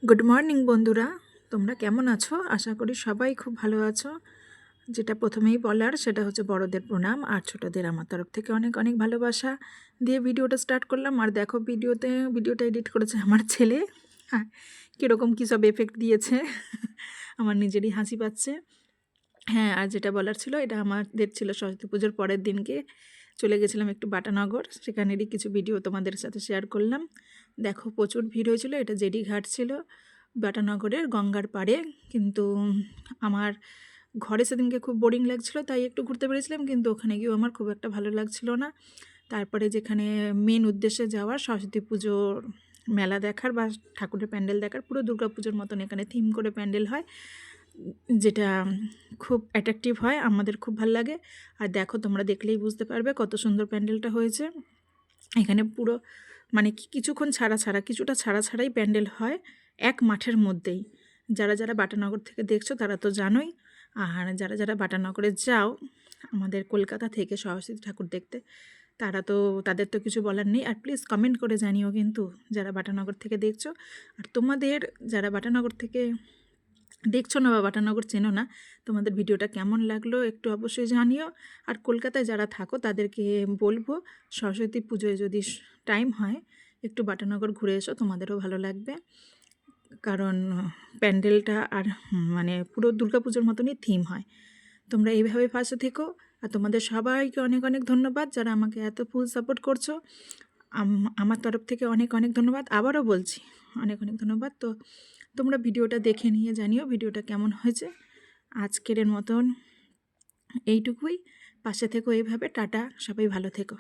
Good morning বন্ধুরা, তোমরা কেমন আছো? আশা করি সবাই খুব ভালো আছো। যেটা প্রথমেই বলার সেটা হচ্ছে বড়দের প্রণাম আর ছোটদের আমার তরফ থেকে অনেক অনেক ভালোবাসা দিয়ে ভিডিওটা স্টার্ট করলাম। আর দেখো ভিডিওটা এডিট করেছে আমার ছেলে। হ্যাঁ, কীরকম কী সব এফেক্ট দিয়েছে আমার নিজেরই হাসি পাচ্ছে। হ্যাঁ, আর যেটা বলার ছিল, এটা আমাদের ছিল সরস্বতী পুজোর পরের দিনকে চলে গেছিলাম একটু বাটানগর, সেখানেরই কিছু ভিডিও তোমাদের সাথে শেয়ার করলাম। দেখো প্রচুর ভিড় হয়েছিল, এটা জেডি ঘাট ছিল বাটানগরের গঙ্গার পাড়ে। কিন্তু আমার ঘরে সেদিনকে খুব বোরিং লাগছিল, তাই একটু ঘুরতে বেরিয়েছিলাম, কিন্তু ওখানে গিয়েও আমার খুব একটা ভালো লাগছিল না। তারপরে যেখানে মেন উদ্দেশ্যে যাওয়ার সরস্বতী পুজোর মেলা দেখার বা ঠাকুরের প্যান্ডেল দেখার, পুরো দুর্গা পুজোর মতন এখানে থিম করে প্যান্ডেল হয়, যেটা খুব অ্যাট্রাকটিভ হয়, আমাদের খুব ভালো লাগে। আর দেখো, তোমরা দেখলেই বুঝতে পারবে কত সুন্দর প্যান্ডেলটা হয়েছে। এখানে পুরো মানে কিছুক্ষণ কিছুটা ছাড়াই প্যান্ডেল হয় এক মাঠের মধ্যেই। যারা যারা বাটানগর থেকে দেখছো তারা তো জানোই, আর যারা যারা বাটানগরে যাও আমাদের কলকাতা থেকে সরস্বতী ঠাকুর দেখতে, তাদের তো কিছু বলার নেই। আর প্লিজ কমেন্ট করে জানিও কিন্তু, যারা বাটানগর থেকে দেখছো। আর তোমাদের যারা বাটানগর থেকে দেখছো না বা বাটানগর চেনো না, তোমাদের ভিডিওটা কেমন লাগলো একটু অবশ্যই জানিও। আর কলকাতায় যারা থাকো তাদেরকে বলবো, সরস্বতী পুজোয় যদি টাইম হয় একটু বাটানগর ঘুরে এসো, তোমাদেরও ভালো লাগবে। কারণ প্যান্ডেলটা আর মানে পুরো দুর্গাপুজোর মতনই থিম হয়। তোমরা এইভাবে পাশে থেকো। আর তোমাদের সবাইকে অনেক অনেক ধন্যবাদ, যারা আমাকে এত ফুল সাপোর্ট করছো। আমার তরফ থেকে অনেক অনেক ধন্যবাদ, আবারও বলছি অনেক অনেক ধন্যবাদ। তো তোমরা ভিডিওটা দেখে নিয়ে জানিও ভিডিওটা কেমন হয়েছে। আজকের মতন এইটুকুই, পাশে থেকো এইভাবে। টাটা, সবাই ভালো থেকো।